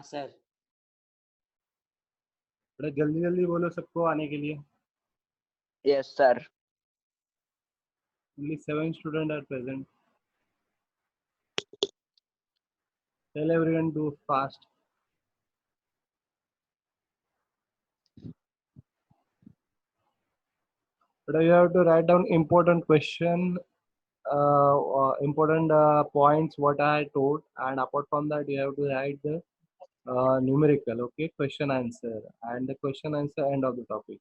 Sir. थोड़ा जल्दी जल्दी बोलो सबको आने के लिए. Yes, sir. Only 7 students are present. Tell everyone to fast. But you have to write down important question, important points what I told, and apart from that you have to write the numerical, okay, question answer, and the question answer end of the topic.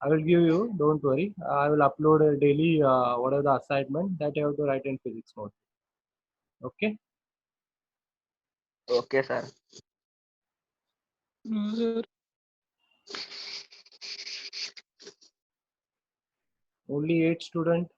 I will give you, don't worry. I will upload a daily what are the assignment that you have to write in physics mode. Okay. Okay, sir. Only 8 students.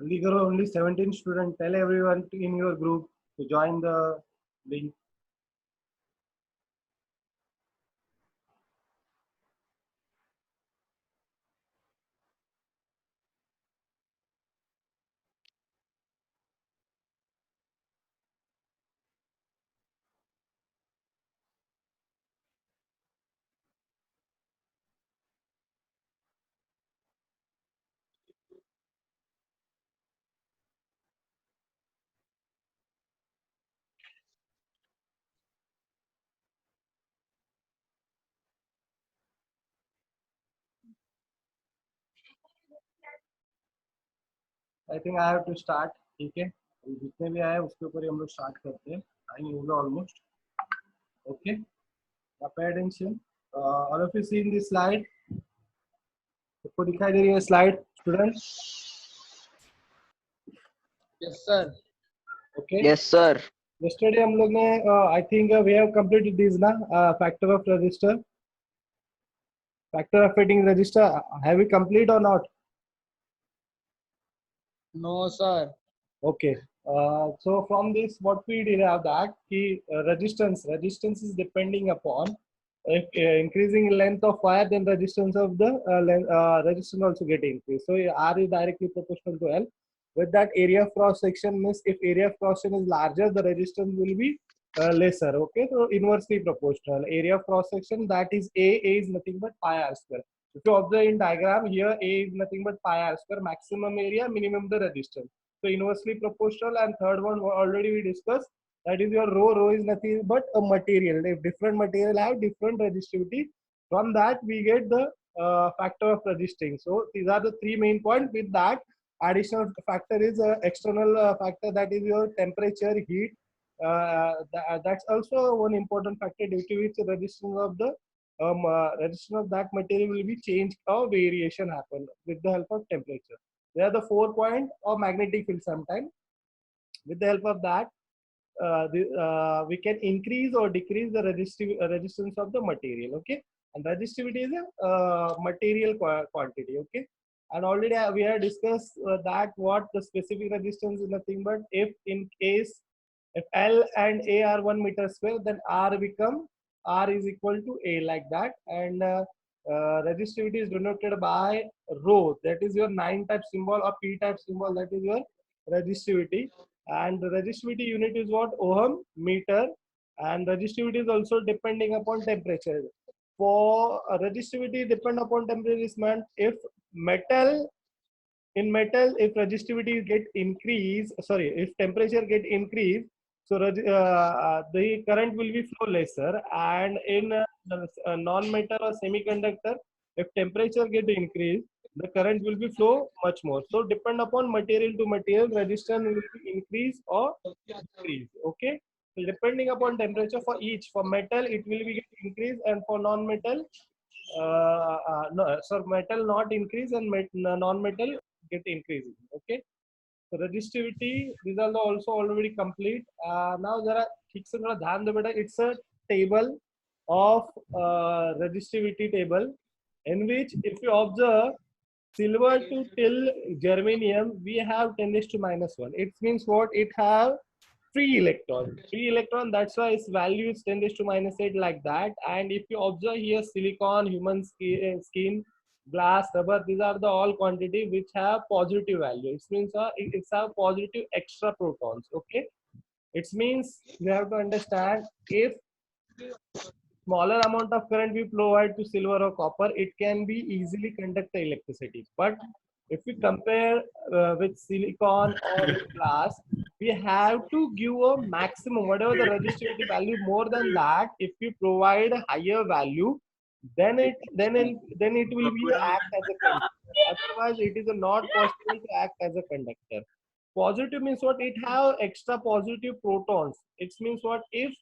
Only 17 students. Tell everyone in your group to join the link. I think I have to start. ठीक है, जितने भी आए उसके ऊपर ही हम लोग start करते हैं. टाइम हो गया almost. Okay, pay attention. All of you see in this slide. सबको दिखाई दे रही है slide student? Yes, sir. Okay. Yes, sir. Yesterday हम लोग ने I think we have completed this ना factor of resistor, factor affecting resistor. Have we complete or not? No, sir. Okay. So from this, what we derive that resistance is depending upon if increasing length of wire, then resistance of the resistance also get increased. So R is directly proportional to L. With that, area of cross section means if area of cross section is larger, the resistance will be lesser. Okay, so inversely proportional. Area of cross section, that is A. A is nothing but pi r square. If you observe in diagram here, A is nothing but pi r square. Maximum area, minimum the resistance. So inversely proportional. And third one already we discussed, that is your rho. Rho is nothing but a material. If different material have different resistivity, from that we get the factor of resisting. So these are the three main points. With that, additional factor is external factor, that is your temperature, heat. That's also one important factor due to which the resistance of the resistance of that material will be changed or variation happen with the help of temperature. There are the 4 points of magnetic field. Sometime with the help of that we can increase or decrease the resistance of the material. Okay, and resistivity is a material quantity. Okay, and already we have discussed that what the specific resistance is nothing but if in case if L and A are 1 meter square, then R is equal to A, like that. And resistivity is denoted by rho, that is your 9 type symbol, or P type symbol, that is your resistivity. And the resistivity unit is what? Ohm, meter. And resistivity is also depending upon temperature. for resistivity depend upon temperature is meant if metal in metal if resistivity get increase, sorry, if temperature get increased, so the current will be flow lesser, and in non-metal or semiconductor, if temperature get increased, the current will be flow much more. So depend upon material to material, resistance will be increase or decrease. Okay, so depending upon temperature for each, for metal it will be get increase, and for non-metal no, so metal not increase and non-metal get increasing. Okay, so resistivity, these are the also already complete. Now there are ठीक से थोड़ा ध्यान दो बेटा. It's a table of resistivity table in which if you observe silver to till germanium, we have 10 raised to minus 1. It means what? It have free electron. Free electron, that's why its value is 10 raised to minus 8 like that. And if you observe here, silicon, human skin, glass, rubber, these are the all quantity which have positive value. It means it's have positive extra protons. Okay. It means you have to understand if smaller amount of current we provide to silver or copper, it can be easily conduct the electricity. But if we compare with silicon or with glass, we have to give a maximum, whatever the resistivity value, more than that, if we provide a higher value, then it will be act as a conductor. Otherwise, it is not possible to act as a conductor. Positive means what? It have extra positive protons. It means what? If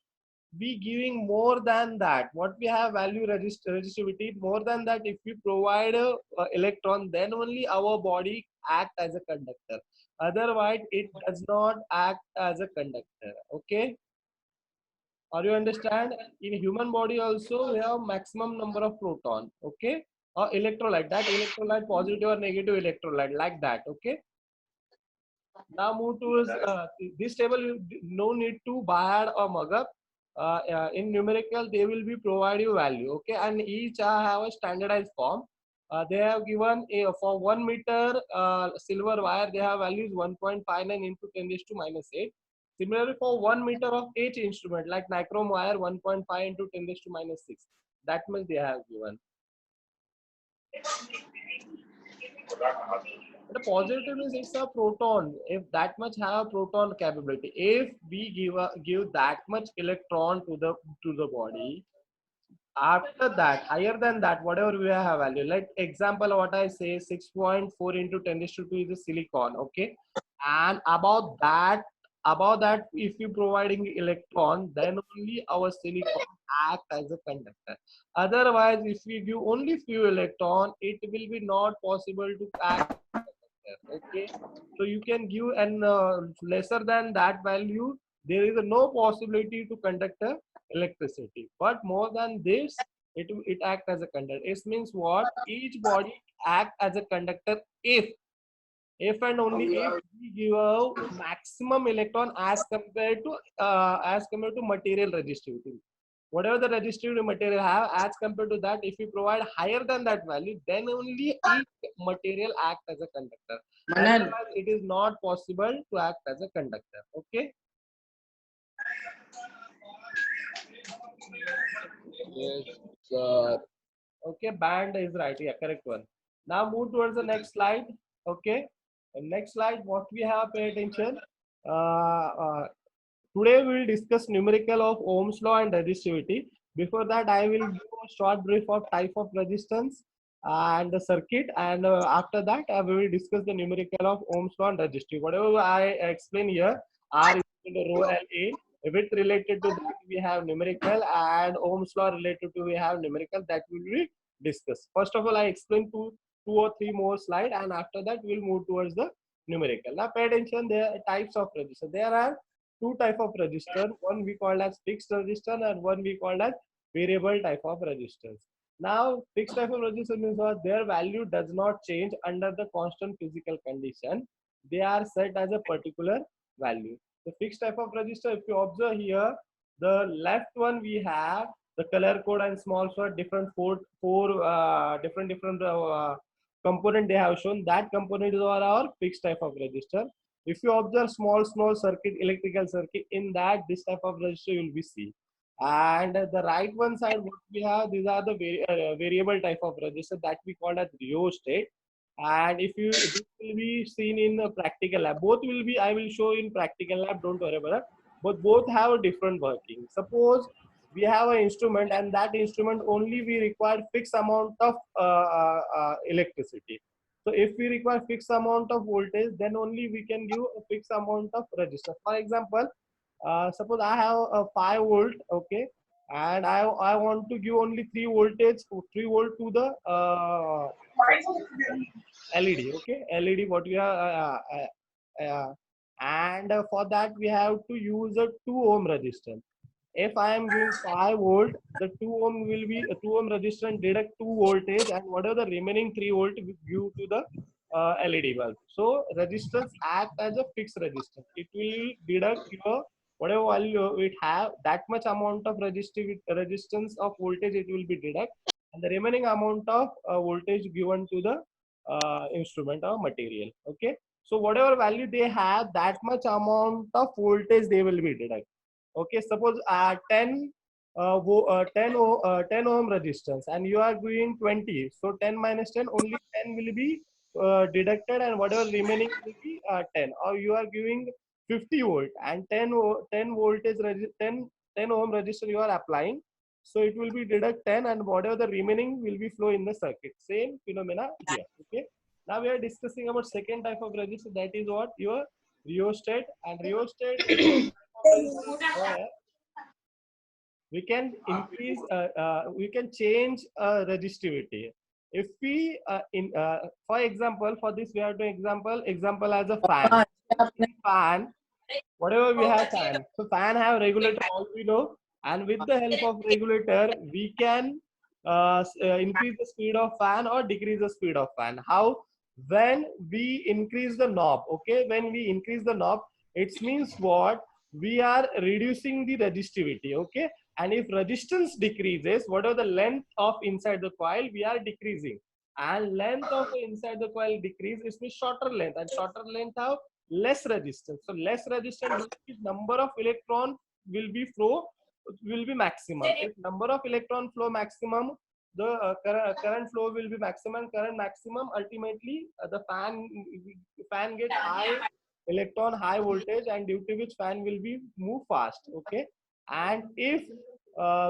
we giving more than that, what we have value resistivity, more than that, if we provide a electron, then only our body act as a conductor. Otherwise, it does not act as a conductor. Okay. Or you understand? In human body also, we have maximum number of proton. Okay. Or electrolyte. That electrolyte positive or negative electrolyte like that. Okay. Now move towards this table. You no need to buy or mug up. In numerical, they will be provide you value. Okay, and each have a standardized form. They have given a for 1 meter silver wire. They have values 1.59 into 10 raised to minus 8. Similarly, for 1 meter of each instrument like nichrome wire, 1.5 into 10 raised to minus 6. That much they have given. The positive is it's a proton. If that much have proton capability, if we give that much electron to the body, after that, higher than that, whatever we have value, like example, what I say, 6.4 into 10 raised to 2 is a silicon. Okay, and above that, if you providing electron, then only our silicon act as a conductor. Otherwise, if we give only few electron, it will be not possible to act. Okay, so you can give an lesser than that value, there is no possibility to conduct electricity, but more than this, it act as a conductor. It means what? Each body act as a conductor if and only if we give a maximum electron as compared to material resistivity. Whatever the resistivity material have, as compared to that, if we provide higher than that value, then only each material act as a conductor. Otherwise, it is not possible to act as a conductor. Okay. Yes, sir. Okay, band is right. Yeah, correct one. Now move towards the next slide. Okay. The next slide, what we have, pay attention. Today we will discuss numerical of Ohm's law and resistivity. Before that, I will give a short brief of type of resistance and the circuit, and after that, we will discuss the numerical of Ohm's law and resistivity. Whatever I explain here, R is equal to rho L A. If it's related to that, we have numerical, and Ohm's law related to we have numerical, that will be discussed. First of all, I explain two or three more slides, and after that, we'll move towards the numerical. Now, pay attention. There are types of resistors. There are two type of resistor. One we call as fixed resistor, and one we call as variable type of resistors. Now, fixed type of resistor means what? Their value does not change under the constant physical condition. They are set as a particular value. The fixed type of resistor, if you observe here, the left one we have the color code and small for different four different component they have shown. That component is our fixed type of resistor. If you observe small circuit, electrical circuit, in that this type of resistor you will be see. And the right one side, what we have, these are the variable type of resistor that we call as rheostat. And if you, this will be seen in the practical lab. Both will be, I will show in practical lab. Don't worry about that. But both have a different working. Suppose we have an instrument, and that instrument only we require fixed amount of electricity. So if we require fixed amount of voltage, then only we can give a fixed amount of resistance. For example, suppose I have a 5 volt, okay, and I want to give only 3 voltage, 3 volt to the LED, okay, LED what we are, and for that we have to use a 2 ohm resistance. If I am giving 5 volt, the 2 ohm will be a 2 ohm resistance deduct 2 voltage, and whatever the remaining 3 volt we give to the LED bulb. So resistance act as a fixed resistance. It will deduct your whatever value it have, that much amount of resistance of voltage it will be deduct, and the remaining amount of voltage given to the instrument or material. Okay. So whatever value they have, that much amount of voltage they will be deduct. Okay, suppose 10 ohm resistance and you are doing 20, so 10 minus 10, only 10 will be deducted, and whatever remaining will be 10. Or you are giving 50 volt and 10 voltage 10 ohm resistor you are applying, so it will be deduct 10, and whatever the remaining will be flow in the circuit. Same phenomena here. Okay, now we are discussing about second type of resistor, that is what your rheostat. And rheostat is where we can increase, we can change resistivity. If we, for example, for this we have to example as a fan. Fan, whatever we have fan. So fan have regulator, all we know, and with the help of regulator, we can increase the speed of fan or decrease the speed of fan. How? When we increase the knob, okay, when we increase the knob, it means what? We are reducing the resistivity, okay, and if resistance decreases, whatever the length of inside the coil, we are decreasing, and length of inside the coil decrease, it means shorter length, and shorter length have less resistance. So less resistance, number of electron will be flow, will be maximum. If number of electron flow maximum, the current flow will be maximum. Current maximum, ultimately the fan get high electron, high voltage, and due to which fan will be move fast. Okay, and if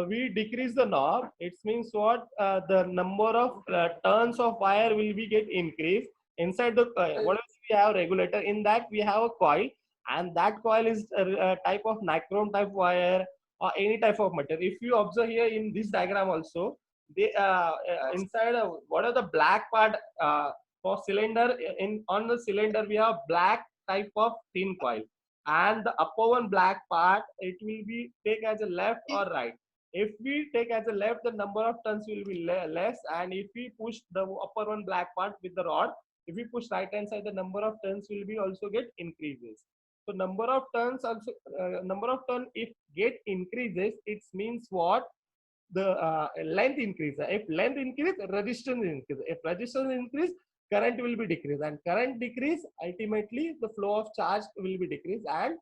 we decrease the knob, it means what? The number of turns of wire will be get increased inside the whatever we have regulator. In that we have a coil, and that coil is a type of nichrome type wire or any type of material. If you observe here in this diagram also, they inside what are the black part for cylinder, in on the cylinder we have black type of thin coil, and the upper one black part, it will be take as a left or right. If we take as a left, the number of turns will be less, and if we push the upper one black part with the rod, if we push right hand side, the number of turns will be also get increases. So number of turns also, number of turn if get increases, it means what? The length increase. If length increase, resistance increase. If resistance increase, current will be decreased, and current decrease, ultimately the flow of charge will be decreased, and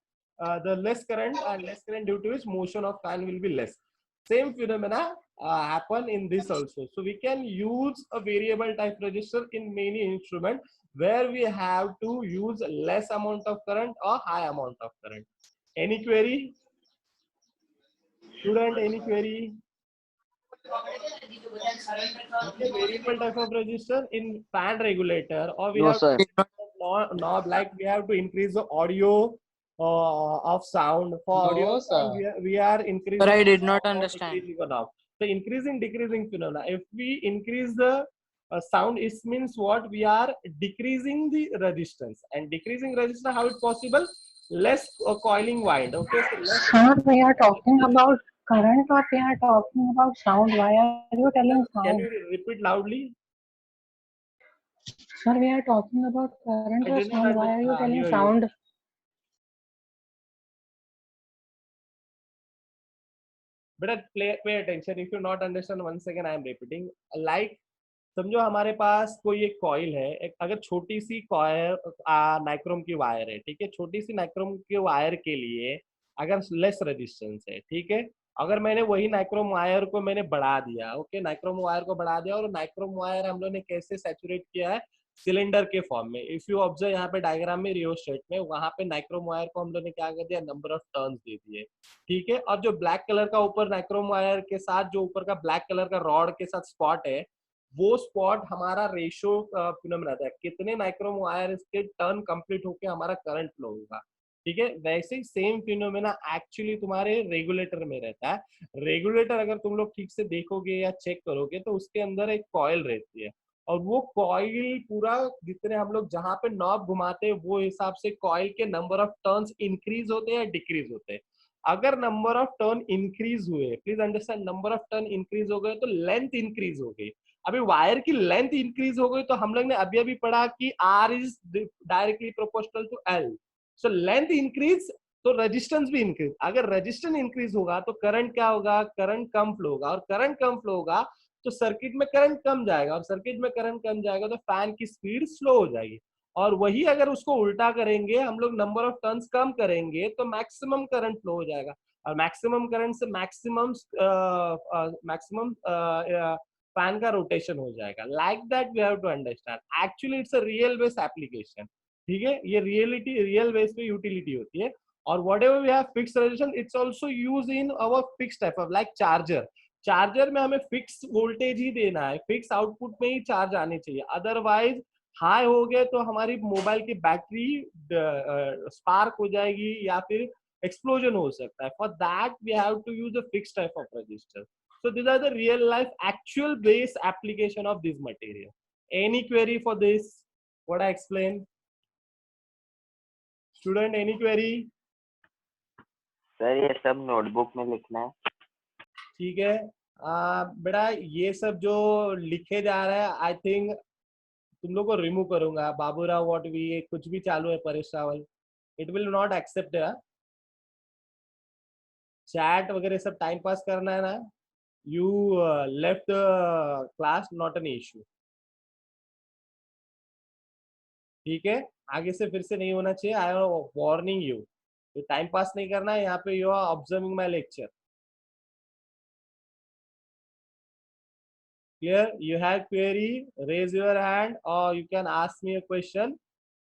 the less current, and less current due to which motion of fan will be less. Same phenomena happen in this also. So we can use a variable type resistor in many instruments where we have to use less amount of current or high amount of current. Any query? Student, any query? Okay, variable type of resistor in fan regulator, or we No, have sir. knob, like we have to increase the audio of sound. For audio No, sound, sir. we are increasing But I the did not knob or understand. decreasing the knob. So increasing, decreasing phenomena. If we increase the sound, it means what? We are decreasing the resistance, and decreasing resistance, how it's possible? Less coiling wind. Okay, so less. Sir, we are talking about current or we are talking about sound? Why are you telling sound? Can you repeat loudly? Sir, we are talking about current I or did not sound. Why are you telling hear you. sound? But pay attention. If you not understand, once again I am repeating. Like, समझो हमारे पास कोई एक coil है, एक अगर छोटी सी coil nichrome की wire है, ठीक है, छोटी सी नाइक्रोम के वायर के लिए अगर लेस रेजिस्टेंस है, ठीक है, अगर मैंने वही नाइक्रोम वायर को मैंने बढ़ा दिया, ओके, नाइक्रोम वायर को बढ़ा दिया, और नाइक्रोम वायर हम लोग ने कैसे सैचुरेट किया है, सिलेंडर के फॉर्म में। इफ यू ऑब्जर्व यहाँ पे डायग्राम में रियोस्टेट में, वहां पे नाइक्रोम वायर को हम लोग ने क्या कर दिया, नंबर ऑफ टर्न्स दे दिए, ठीक है। और जो ब्लैक कलर का ऊपर नाइक्रोम वायर के साथ जो ऊपर का ब्लैक कलर का रॉड के साथ स्पॉट है, वो स्पॉट हमारा रेशो फिनोमेना है, कितने नाइक्रोम वायर के टर्न कंप्लीट होके हमारा करंट फ्लो होगा, ठीक है। वैसे ही सेम फिनोमेना एक्चुअली तुम्हारे रेगुलेटर में रहता है। रेगुलेटर अगर तुम लोग ठीक से देखोगे या चेक करोगे तो उसके अंदर एक कॉइल रहती है, और वो कॉइल पूरा जितने हम लोग जहां पे नॉब घुमाते हैं वो हिसाब से कॉइल के नंबर ऑफ टर्न्स इंक्रीज होते हैं या डिक्रीज होते हैं। अगर नंबर ऑफ टर्न इंक्रीज हुए, please understand, number of turn increase हो गए तो लेंथ इंक्रीज हो गई। अभी वायर की लेंथ इंक्रीज हो गई तो हम लोग ने अभी अभी पढ़ा कि R is directly proportional to L, so length increase तो रेजिस्टेंस भी इंक्रीज। अगर रेजिस्टेंस इंक्रीज होगा तो करंट क्या होगा, करंट कम फ्लो होगा, और करंट कम फ्लो होगा तो सर्किट में करंट कम जाएगा, और सर्किट में करंट कम जाएगा तो फैन की स्पीड स्लो हो जाएगी। और वही अगर उसको उल्टा करेंगे, हम लोग नंबर ऑफ टर्न्स कम करेंगे तो मैक्सिमम करंट फ्लो हो जाएगा, और मैक्सिमम करंट से मैक्सिमम मैक्सिमम फैन का रोटेशन हो जाएगा। Like that we have to understand, actually it's a real base application, ठीक है। ये रियल बेस पे यूटिलिटी होती है। और whatever we have fix resistance, it's also use in our fix type of, like charger. Charger में हमें fix voltage ही देना है, फिक्स आउटपुट में ही चार्ज आनी चाहिए, अदरवाइज हाई हो गए तो हमारी मोबाइल की बैटरी स्पार्क हो जाएगी या फिर एक्सप्लोजन हो सकता है। For that we have to use a fix type of resistor. So these are the real life actual base application of this material. Any query for this? What I explained? Student, any query? Sir ये सब notebook में लिखना है। ठीक है। बेटा ये सब जो लिखे जा रहा है आई थिंक तुम लोग को रिमूव करूंगा। बाबूराव व्हाट वी कुछ भी चालू है, Paresh Rawal, it will not accept. Chat वगैरह सब टाइम पास करना है ना, you left class, not an issue, ठीक है। आगे से फिर से नहीं होना चाहिए, आई एम वार्निंग यू। तो टाइम पास नहीं करना है यहाँ पे, you are observing my lecture, clear. You have query, raise your hand और you can ask me a question.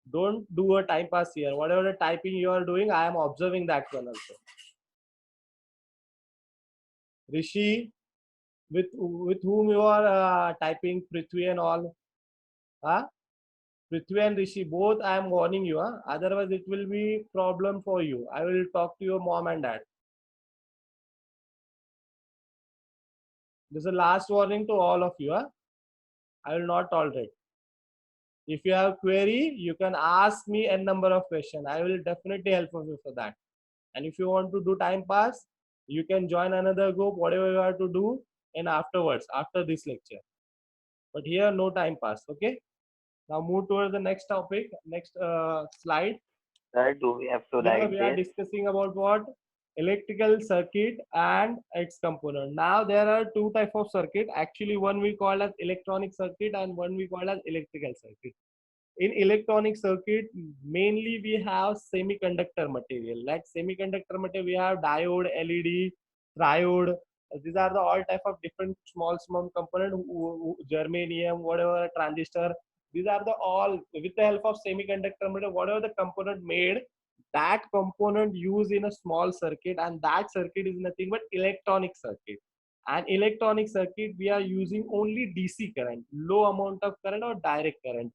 Don't do a time pass here. Whatever the typing you are doing, I am observing that one also. Rishi, with whom you are typing, Prithvi and all? Huh? Prithvi and Rishi, both I am warning you. Huh? Otherwise, it will be problem for you. I will talk to your mom and dad. This is the last warning to all of you. Huh? I will not tolerate. If you have query, you can ask me n number of questions. I will definitely help you for that. And if you want to do time pass, you can join another group, whatever you have to do, and afterwards, after this lecture. But here, no time pass. Okay. Now move towards the next topic, next slide. Sir, do we have to Here write we are this? discussing about what? Electrical circuit and its component. Now there are two types of circuit. Actually, one we call as electronic circuit and one we call as electrical circuit. In electronic circuit, mainly we have semiconductor material. Like semiconductor material, we have diode, LED, triode. These are the all type of different small component, germanium, whatever, transistor. These are the all with the help of semiconductor material, whatever the component made, that component used in a small circuit, and that circuit is nothing but electronic circuit. And electronic circuit, we are using only DC current, low amount of current or direct current.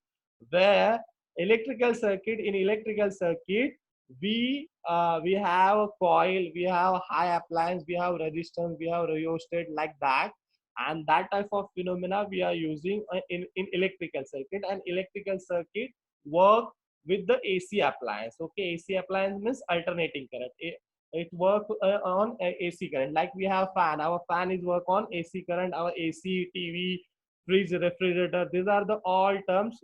Where electrical circuit, in electrical circuit, we have a coil, we have high appliance, we have resistance, we have rheostat, like that. And that type of phenomena we are using in electrical circuit. And electrical circuit work with the AC appliance. Okay, AC appliance means alternating current. It work on AC current. Like we have fan, our fan is work on AC current, our AC, TV, fridge, refrigerator. These are the all terms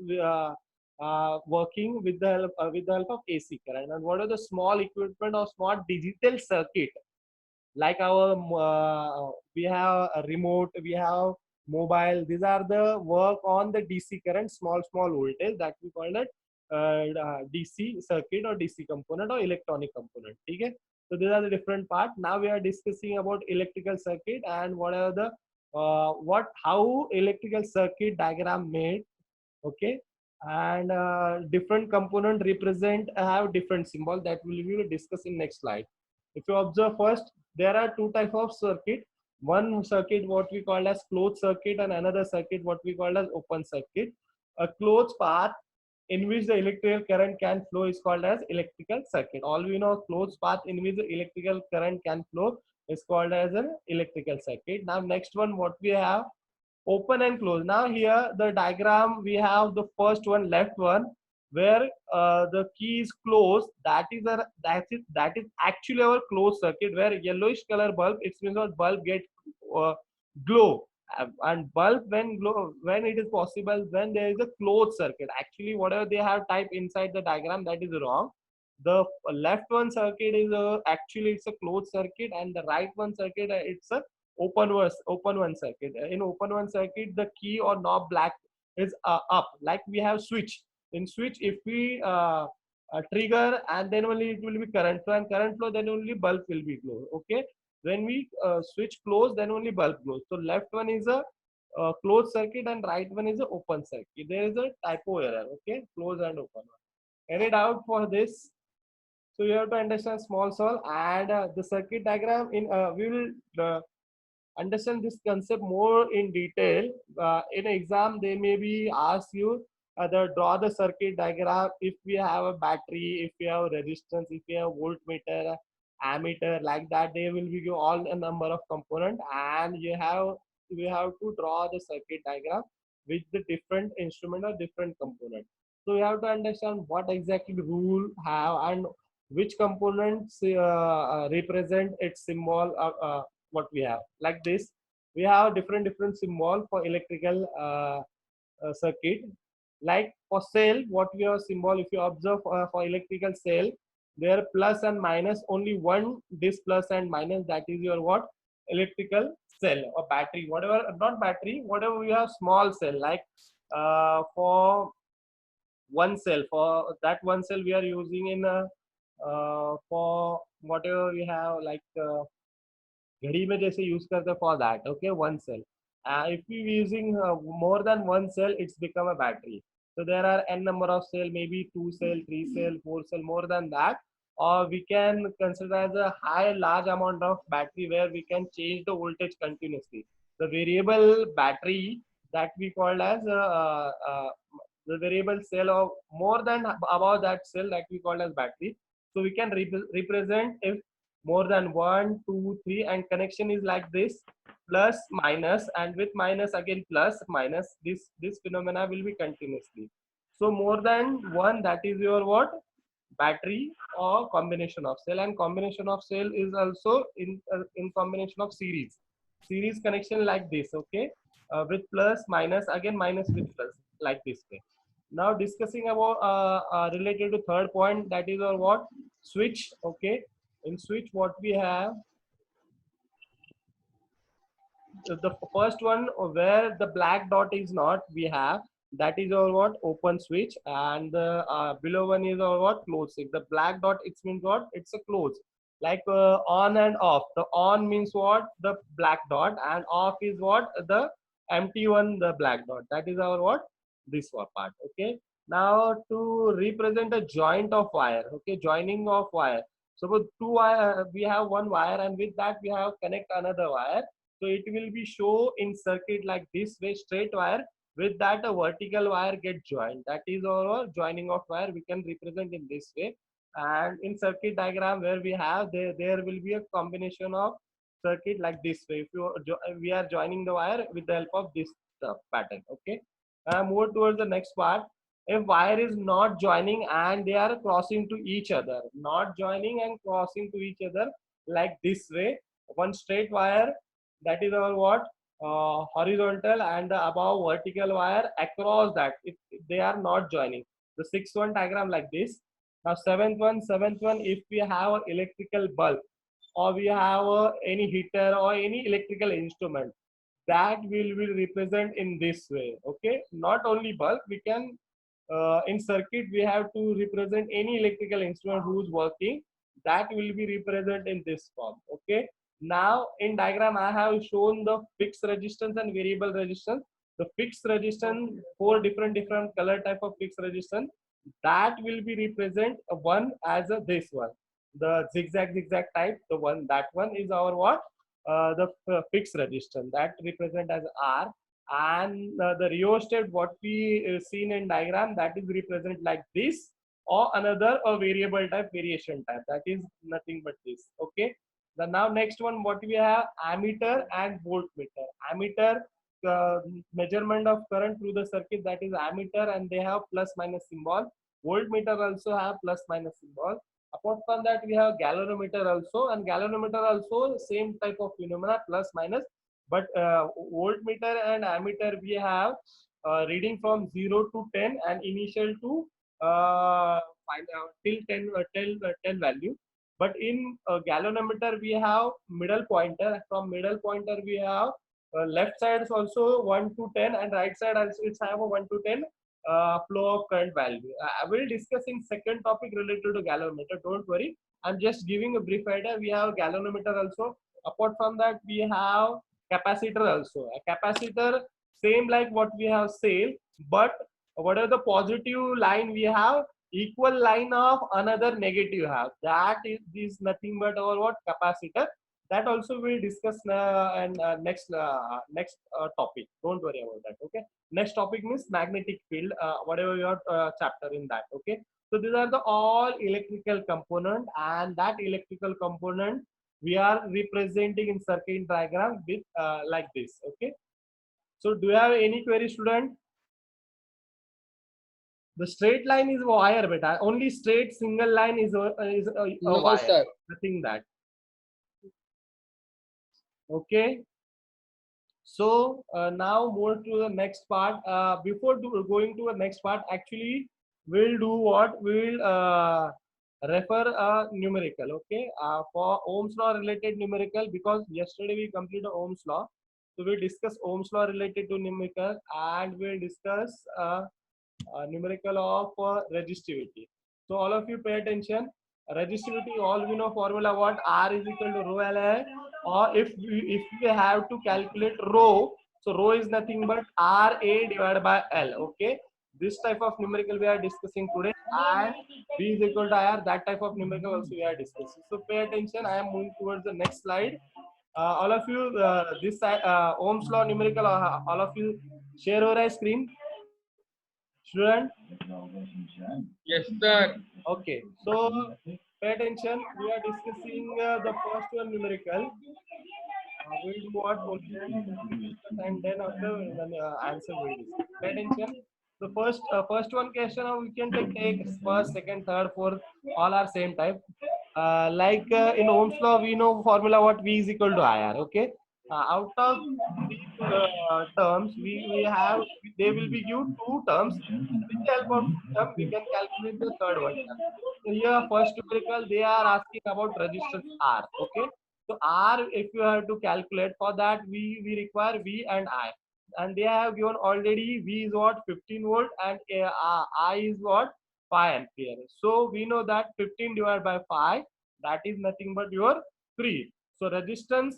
working with the help of AC current. And what are the small equipment or small digital circuit? Like our we have a remote, we have mobile. These are the work on the DC current, small voltage, that we call it DC circuit or DC component or electronic component. ठीक है. So these are the different part. Now we are discussing about electrical circuit and what are the how electrical circuit diagram made. Okay, and different component represent have different symbol that we will discuss in next slide. If you observe first, there are two type of circuit. One circuit what we call as closed circuit and another circuit what we call as open circuit. A closed path in which the electrical current can flow is called as electrical circuit. All we know, closed path in which the electrical current can flow is called as an electrical circuit. Now next one what we have, open and close. Now here the diagram we have the first one, left one, where the key is closed. That is actually our closed circuit, where yellowish color bulb, it means what bulb get uh, glow. And bulb when glow, when it is possible when there is a closed circuit. Actually whatever they have typed inside the diagram, that is wrong. The left one circuit is actually it's a closed circuit, and the right one circuit it's a open one circuit. In open one circuit, the key or knob black is up, like we have switch. In switch, if we trigger, and then only it will be current flow, and current flow, then only bulb will be glow. Okay, when we switch close, then only bulb glows. So left one is a closed circuit and right one is a open circuit. There is a typo error. Okay, close and open one. Any doubt for this? So you have to understand small cell and the circuit diagram. In we will understand this concept more in detail. In exam, they may be ask you draw the circuit diagram if we have a battery, if we have resistance, if we have voltmeter, ammeter, like that. They will be give all a number of component, and we have to draw the circuit diagram with the different instrument or different component. So you have to understand what exactly rule have and which components represent its symbol. What we have like this, we have different symbol for electrical circuit. Like for cell, what we have symbol, if you observe for electrical cell, there plus and minus, only one this plus and minus, that is your what, electrical cell. Or battery, whatever, not battery, whatever we have small cell, like for one cell, for that one cell we are using in for whatever we have, like घड़ी में जैसे use करते for that. Okay, one cell. If we using more than one cell, it's become a battery. So there are n number of cell, maybe 2 cell, 3 cell, 4 cell, more than that. Or we can consider as a large amount of battery where we can change the voltage continuously. The variable battery that we call as the variable cell of more than above that cell that we call as battery. So we can represent if more than 1, 2, 3, and connection is like this, plus minus, and with minus again plus minus, this phenomena will be continuously. So more than one, that is your what, battery or combination of cell. And combination of cell is also in combination of series connection, like this. Okay, with plus minus, again minus with plus, like this way. Now discussing about related to third point, that is our what, switch. Okay, in switch what we have, the first one where the black dot is not, we have, that is our what, open switch, and the below one is our what, close switch. The black dot, it means what, it's a close, like on and off. The on means what, the black dot, and off is what, the empty one, the black dot. That is our what, this one part. Okay, now to represent a joint of wire. Okay, joining of wire. Suppose two wire, we have one wire, and with that we have connect another wire. So it will be show in circuit like this way, straight wire. With that, a vertical wire get joined. That is our joining of wire. We can represent in this way. And in circuit diagram where we have, there will be a combination of circuit like this way. If we are joining the wire with the help of this pattern. Okay. Move towards the next part. If wire is not joining and they are crossing to each other, not joining and crossing to each other like this way, one straight wire, that is our what, horizontal, and the above vertical wire across that, if they are not joining. The sixth one diagram like this. Now seventh one, if we have an electrical bulb, or we have any heater or any electrical instrument, that will represent in this way. Okay, not only bulb, we can in circuit we have to represent any electrical instrument who's working. that will be represented in this form. Okay. Now in diagram I have shown the fixed resistance and variable resistance. The fixed resistance, four different color type of fixed resistance, that will be represent one as a this one, the zigzag type. The one, that one is our what, the fixed resistance, that represent as R. And the rheostat what we seen in diagram, that is represent like this, or another a variable type, variation type, that is nothing but this. Okay. The now next one what we have, ammeter and voltmeter. Ammeter, uh, measurement of current through the circuit, that is ammeter, and they have plus minus symbol. Voltmeter also have plus minus symbol. Apart from that, we have galvanometer also, and galvanometer also same type of phenomena, plus minus. But voltmeter and ammeter we have reading from 0 to 10 and initial to till 10, 10 value. But in galvanometer we have middle pointer. From middle pointer we have left side is also 1 to 10, and right side also it's have a 1 to 10 flow of current value. I will discuss in second topic related to galvanometer. Don't worry. I'm just giving a brief idea. We have galvanometer also. Apart from that, we have capacitor also. A capacitor, same like what we have said, but what are the positive line we have, equal line of another negative have. That is nothing but our what, capacitor. That also we'll discuss and next topic. Don't worry about that. Okay. Next topic means magnetic field. Whatever your chapter in that. Okay. So these are the all electrical component, and that electrical component we are representing in circuit diagram with like this. Okay. So do you have any query, student? The straight line is wire, beta. Only straight single line is a No, wire. sir. Nothing that. Okay. So now move to the next part. Before going to the next part, actually we'll do what, we'll refer a numerical. Okay, for Ohm's law related numerical, because yesterday we completed Ohm's law, so we'll discuss Ohm's law related to numerical, and we'll discuss numerical of resistivity. So all of you pay attention. Resistivity, all we know formula what, R is equal to rho Li, or if we have to calculate rho, so rho is nothing but Ra divided by L. Okay, this type of numerical we are discussing today, and V is equal to IR, that type of numerical also we are discussing. So pay attention. I am moving towards the next slide. All of you, this Ohm's law numerical, all of you share your screen, student. Yes, sir. Okay, so pay attention. We are discussing the first one numerical. We'll do what, only discuss, and then after then answer will discuss. Pay attention. The first one question we can take first, second, third, fourth, all are same type. Like in Ohm's law, we know formula what, V is equal to IR. Okay. Out of these terms, we have, they will be given two terms. With the help of two terms, we can calculate the third one term. So here, first numerical, they are asking about resistance R. Okay. So R, if you have to calculate, for that we require V and I. And they have given already, V is what, 15 volt, and I is what, 5 ampere. So we know that 15 divided by 5, that is nothing but your 3. So resistance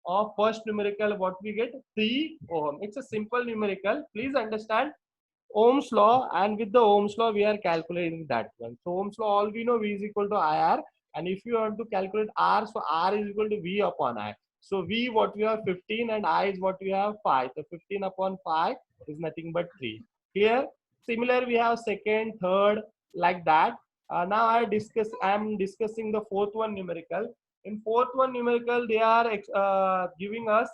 of first numerical, what we get, 3 ohm. It's a simple numerical. Please understand Ohm's law, and with the Ohm's law we are calculating that one. So Ohm's law, all we know, V is equal to IR, and if you want to calculate R, so R is equal to V upon I. So V what we have 15, and I is what we have 5. So 15 upon 5 is nothing but 3. Here similar we have second, third, like that. Now I am discussing the fourth one numerical. In fourth one numerical, they are giving us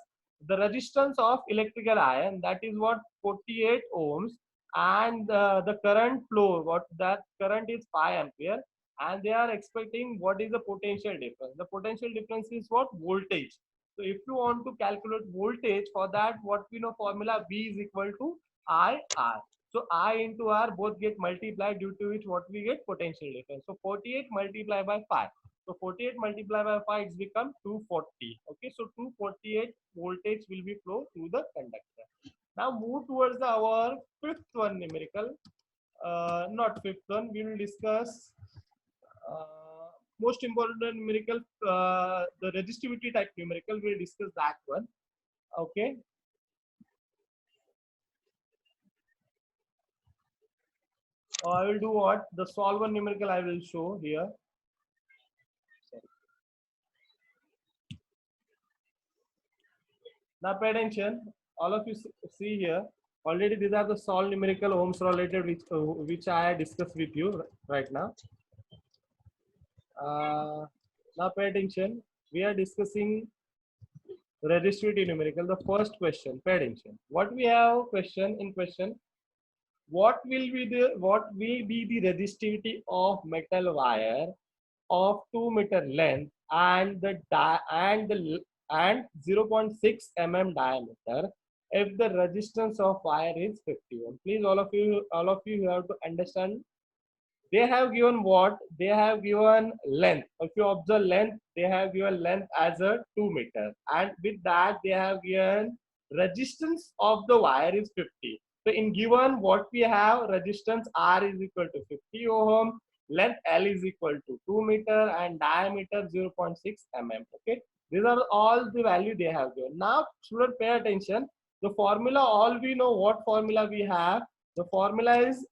the resistance of electrical iron, that is what, 48 ohms, and the current flow, what that current is 5 ampere, and they are expecting what is the potential difference. The potential difference is what, voltage. So if you want to calculate voltage, for that what we know formula, V is equal to IR. So I into R both get multiplied, due to which what we get, potential difference. So 48 multiplied by 5. So 48 multiplied by 5, it's become 240. Okay, so 248 voltage will be flow through the conductor. Now move towards our fifth one numerical. Not fifth one, we will discuss most important numerical, the resistivity type numerical, we'll discuss that one. Okay. I will do what? The solver numerical I will show here. Sorry. Now pay attention. All of you see here. Already these are the solved numerical ohms related which I discussed with you right now. Now pay attention. We are discussing resistivity numerical. The first question. Pay attention. What we have question in question. What will be the resistivity of metal wire of 2 meter length and 0.6 mm diameter if the resistance of wire is 50 ohm? Please, all of you have to understand. They have given what? They have given length. If you observe length, they have given length as a 2 meter, and with that they have given resistance of the wire is 50. So in given what we have, resistance R is equal to 50 ohm, length L is equal to 2 meter, and diameter 0.6 mm. Okay, these are all the value they have given. Now student, pay attention. The formula, all we know what formula we have. The formula is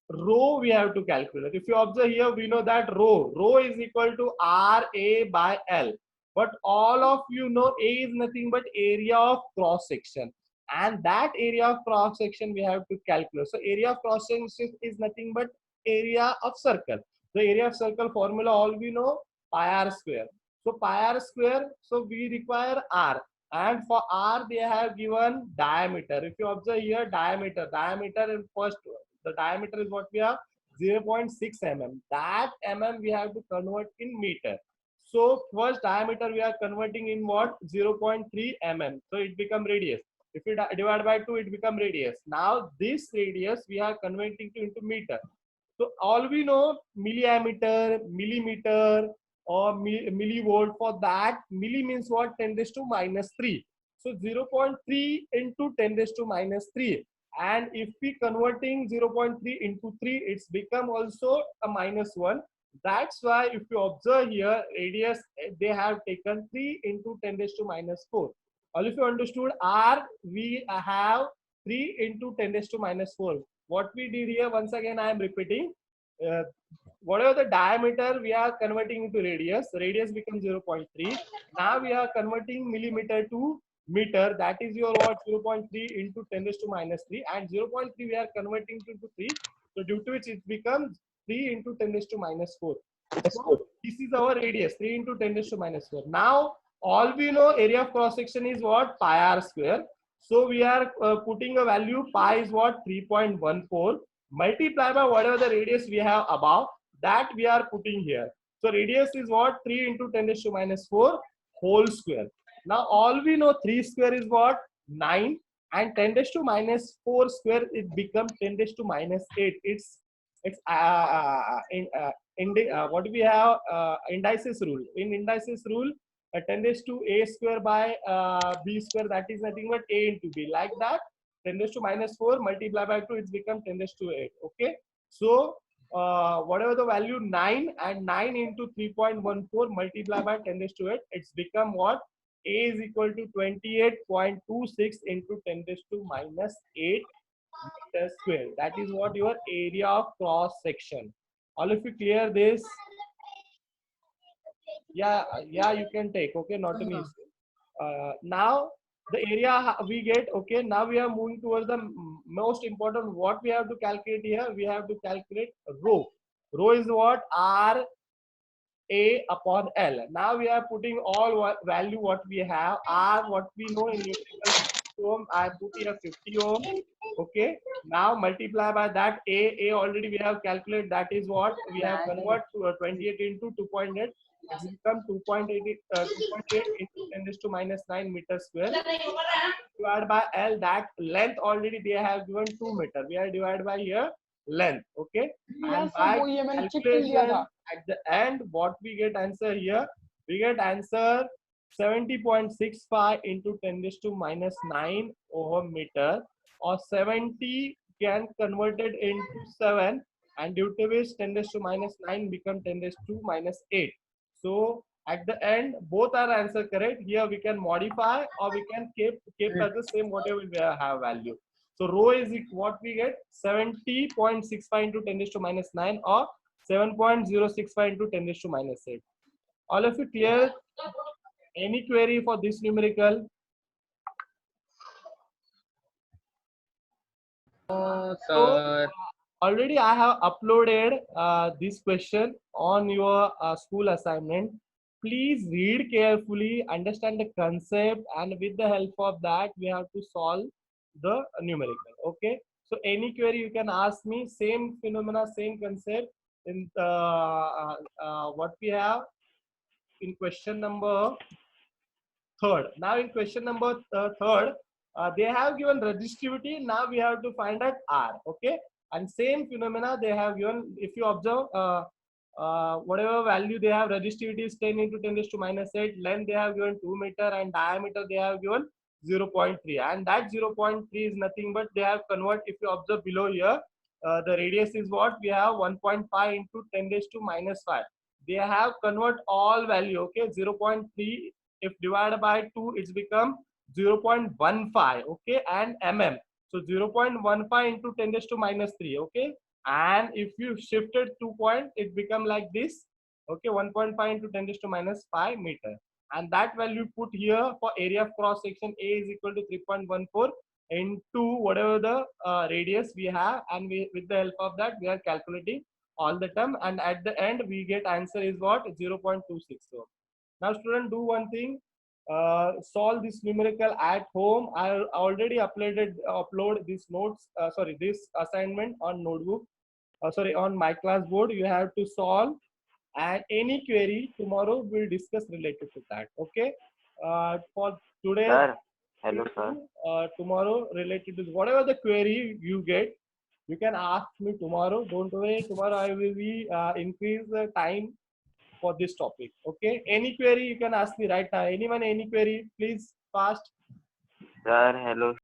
rho we have to calculate. If you observe here, we know that rho is equal to RA by L. But all of you know A is nothing but area of cross section. And that area of cross section we have to calculate. So area of cross section is nothing but area of circle. The area of circle formula all we know, pi r square. So pi r square, so we require R. And for R they have given diameter. If you observe here, diameter in first one. The diameter is what we have, 0.6 mm. That mm we have to convert in meter. So first diameter we are converting in what? 0.3 mm. So it become radius. If you divide by 2, it become radius. Now this radius we are converting into meter. So all we know, milliammeter, millimeter, or millivolt. For that, milli means what? 10 raised to minus 3. So 0.3 into 10 raised to minus 3. And if we converting 0.3 into 3, it's become also a minus 1. That's why if you observe here, radius, they have taken 3 into 10 raised to minus 4. All if you understood, R, we have 3 into 10 raised to minus 4. What we did here, once again, I am repeating. Whatever the diameter, we are converting into radius. Radius becomes 0.3. Now we are converting millimeter to meter. That is your what? 0.3 into 10 raised to minus 3. And 0.3 we are converting into 3. So due to which it becomes 3 into 10 raised to minus 4. So this is our radius, 3 into 10 raised to minus 4. Now all we know, area of cross section is what? Pi r square. So we are putting a value, pi is what? 3.14. Multiply by whatever the radius we have above, that we are putting here. So radius is what? 3 into 10 raised to minus 4 whole square. Now all we know, 3 square is what? 9, and 10 raised to minus 4 square, it becomes 10 raised to minus 8. It's what do we have? Indices rule. In indices rule, 10 raised to a square by b square, that is nothing but a into b. Like that, 10 raised to minus 4 multiply by 2, it's become 10 raised to 8. Okay. So whatever the value 9, and 9 into 3.14 multiply by 10 raised to 8, it's become what? A is equal to 28.26 into 10 raised to minus 8 meter square. That is what your area of cross section. All of you clear this? Yeah, you can take. Okay, not an issue. Now the area we get. Okay, now we are moving towards the most important. What we have to calculate here? We have to calculate rho. Rho is what? R A upon L. Now we are putting all value what we have. R what we know in numerical ohm. I put here 50 ohm. Okay. Now multiply by that. A already we have calculated. That is what we have convert to 28 into 2.8. It's become 2.8 into 10 raised to minus 9 meter square. Divided by L, that length already they have given 2 meter. We are divided by here length. Okay. And by calculation at the end, what we get answer here? We get answer 70.65 into 10 raised to minus 9 ohm meter, or 70 can converted into 7, and due to which 10 raised to minus 9 become 10 raised to minus 8. So at the end, both are answer correct. Here we can modify or we can keep as the same whatever we have value. So rho is what we get 70.65 into 10 raised to minus 9 or 7.065 into 10 raised to minus 8. All of you clear? Any query for this numerical? So already I have uploaded this question on your school assignment. Please read carefully, understand the concept, and with the help of that, we have to solve the numerical. Okay. So any query you can ask me. Same phenomena, same concept. In what we have in question number third. Now in question number third, they have given resistivity. Now we have to find out R. Okay, and same phenomena they have given. If you observe, whatever value they have, resistivity is 10 into 10 raised to minus 8. Length they have given 2 meter and diameter they have given 0.3. And that 0.3 is nothing but they have convert. If you observe below here, the radius is what we have 1.5 into 10 raised to minus 5. They have convert all value. Okay, 0.3. If divided by 2, it's become 0.15. Okay, and mm. So 0.15 into 10 raised to minus 3. Okay, and if you shifted 2 point, it become like this. Okay, 1.5 into 10 raised to minus 5 meter. And that value put here for area of cross section A is equal to 3.14 into whatever the radius we have, and we, with the help of that, we are calculating all the term, and at the end we get answer is what 0.26. Now student, do one thing, solve this numerical at home. I already upload this notes, this assignment on notebook, on my class board. You have to solve, and any query tomorrow we'll discuss related to that. Okay, for today, Sir, hello sir. Tomorrow related to whatever the query you get, you can ask me tomorrow. Don't worry, tomorrow I will be increase the time for this topic. Okay, any query you can ask me right now. Anyone, any query, please fast. Sir, hello